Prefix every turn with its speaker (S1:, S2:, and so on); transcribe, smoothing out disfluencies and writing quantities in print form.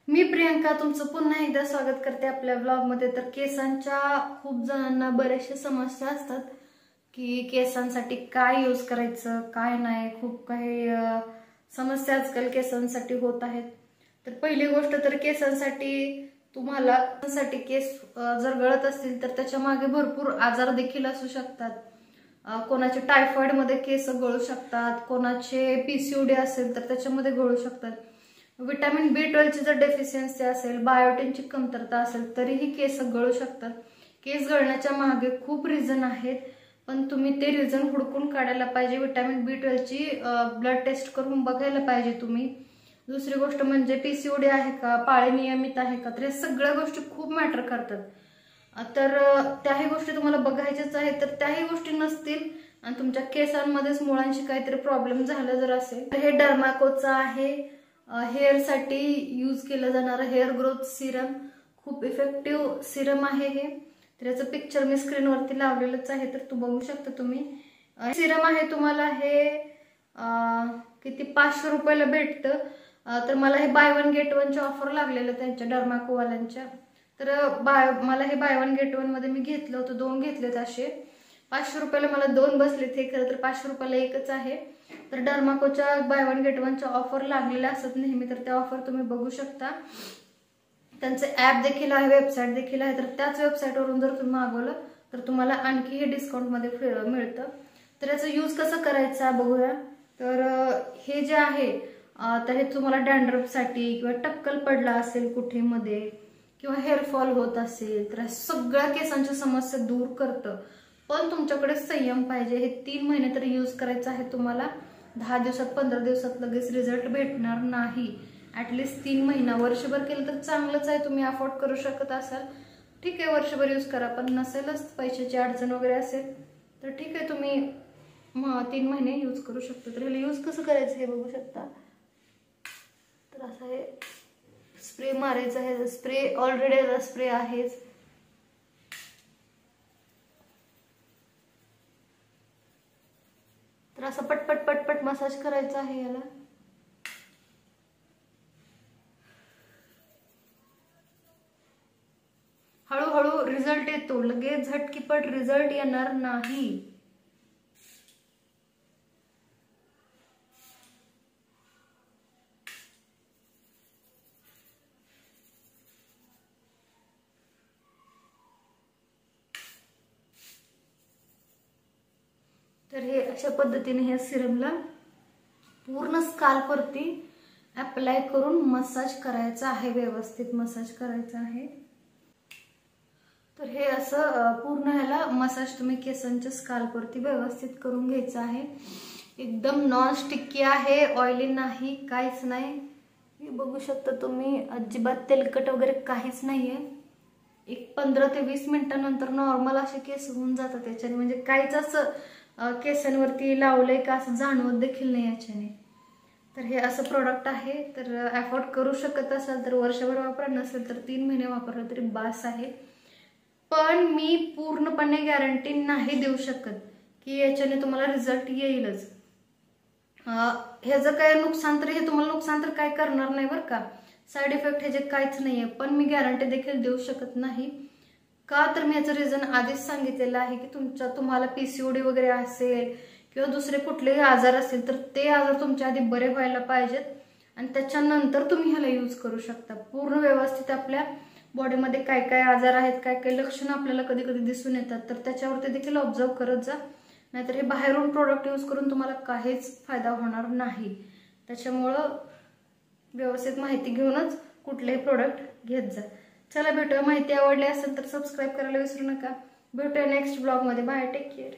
S1: मी प्रियंका तुमचं पुन्हा एकदा स्वागत करते आपल्या ब्लॉग मध्ये। तर केसांच्या खूप जणांना बरेचशा समस्या असतात की केसांसाठी काय यूज करायचं काय नाही, खूप काही समस्या आजकाल केसांसाठी होत आहेत। तर पहिली गोष्ट तर केसांसाठी तुम्हाला केस जर गळत असतील तर त्याच्या मागे भरपूर आजार देखील असू शकतात। कोणाचे टायफॉइड मध्ये केस गळू शकतात, कोणाचे पीसीओडी असेल तर त्याच्यामध्ये गळू शकतात। विटामिन B12 ची जर डेफिशियन्सी असेल, बायोटिनची कमतरता असेल तरीही केस गळू शकतात। केस गळण्याच्या मागे खूप रिझन आहेत, पण तुम्ही ते रिझन हुडकून काढायला पाहिजे। विटामिन B12 ची ब्लड टेस्ट करून बघायला पाहिजे तुम्ही। दुसरी गोष्ट म्हणजे पीसीओडी आहे का, पाळी नियमित आहे का, तर या सगळ्या गोष्टी खूप मॅटर करतात। तर त्याही गोष्टी तुम्हाला बघायच्याच आहेत। तर त्याही गोष्टी नसतील आणि तुमच्या केसांमध्येच मुळांशी काहीतरी प्रॉब्लेम झाला जर असेल तर हे डर्माकोचा आहे, हेअर साठी यूज केलं जाणारं हेअर ग्रोथ सिरम, खूप इफेक्टिव्ह सिरम आहे हे। तर याचं पिक्चर मी स्क्रीनवरती लावलेलंच आहे, तर तू बघू शकता तुम्ही। सिरम आहे, तुम्हाला हे किती 500 रुपयाला भेटतं। तर मला हे बाय वन गेट वन चे ऑफर लागलेलं त्यांच्या डर्माकोवाल्यांच्या। तर मला हे बाय वन गेट वन मध्ये मी घेतलं होतं, 2 घेतलेत असे। 500 रुपयाला मला 2 बसलेत, हे खरं तर 500 रुपयाला एकच आहे। तर डर्माकोच्या बाय वन गेट वन च्या ऑफर लागलेल्या असतात नेहमी, तर त्या ऑफर तुम्ही बघू शकता। त्यांचे ऍप देखील आहे, वेबसाईट देखील आहे। तर त्याच वेबसाईटवरून जर तुम्ही मागवलं तर तुम्हाला आणखी हे डिस्काउंट मध्ये मिळतं। तर याचा यूज कसं करायचा बघूया। तर हे जे आहे तर हे तुम्हाला डॅन्ड्रफ साठी किंवा टक्कल पडला असेल कुठे मध्ये किंवा हेअर फॉल होत असेल तर सगळ्या केसांच्या समस्या दूर करतं। पण तुमच्याकडे संयम पाहिजे। हे 3 महिने तरी यूज करायचं आहे तुम्हाला। 10 दिवसात 15 दिवसात लगेच रिझल्ट भेटणार नाही। ऍटलीस्ट 3 महिना, वर्षभर केलं तर चांगलंच आहे। तुम्ही अफोर्ड करू शकत असाल ठीक आहे, वर्षभर यूज करा। पण नसेलच, पैशाची अडचण वगैरे असेल तर ठीक आहे, तुम्ही 3 महिने यूज करू शकता। तर ह्याला यूज कसं करायचं हे बघू शकता। तर असं हे स्प्रे मारायचा आहे, स्प्रे ऑलरेडी स्प्रे आहेच। तर असं पटपट पटपट मसाज करायचा आहे याला। हळूहळू रिझल्ट येतो, लगेच झटकीपट रिझल्ट येणार नाही। तर हे अशा पद्धतीने हे सिरमला पूर्ण स्काल्पवरती अप्लाय करून मसाज करायचा आहे, व्यवस्थित मसाज करायचा आहे। तर हे असं पूर्ण ह्याला मसाज तुम्ही केसांच्या स्काल्पवरती व्यवस्थित करून घ्यायचं आहे। एकदम नॉन स्टिकी आहे, ऑइली नाही, काहीच नाही। हे बघू शकता तुम्ही, अजिबात तेलकट वगैरे काहीच नाहीये। एक 15 ते 20 मिनिटांनंतर नॉर्मल असे केस होऊन जातात त्याच्याने, म्हणजे काहीच असं केसांवरती लावलंय का असं जाणवत देखील नाही याच्याने। तर हे असं प्रोडक्ट आहे। तर अफोर्ड करू शकत असाल तर वर्षभर वापरा, नसेल तर 3 महिने वापरलं तरी बास आहे। पण मी पूर्णपणे गॅरंटी नाही देऊ शकत की याच्याने तुम्हाला रिझल्ट येईलच। ह्याचं काय नुकसान तर, हे तुम्हाला नुकसान तर काय करणार नाही बरं का, साईड इफेक्ट ह्याचे काहीच नाहीये। पण मी गॅरंटी देखील देऊ शकत नाही का, तर मी याचं रिझन आधीच सांगितलेलं आहे की तुम्हाला पीसीओडी वगैरे असेल किंवा दुसरे कुठलेही आजार असतील तर ते आजार तुमच्या आधी बरे व्हायला पाहिजेत आणि त्याच्यानंतर तुम्ही ह्याला यूज करू शकता। पूर्ण व्यवस्थित आपल्या बॉडीमध्ये काय काय आजार आहेत, काय काय लक्षणं आपल्याला कधी कधी दिसून येतात, तर त्याच्यावरती देखील ऑब्झर्व करत जा। नाहीतर हे बाहेरून प्रोडक्ट यूज करून तुम्हाला काहीच फायदा होणार नाही। त्याच्यामुळं व्यवस्थित माहिती घेऊनच कुठलेही प्रोडक्ट घेत जा। चला भेटूया, माहिती आवडली असेल तर सबस्क्राईब करायला विसरू नका। भेटूया नेक्स्ट ब्लॉग मध्ये, बाय, टेक केअर।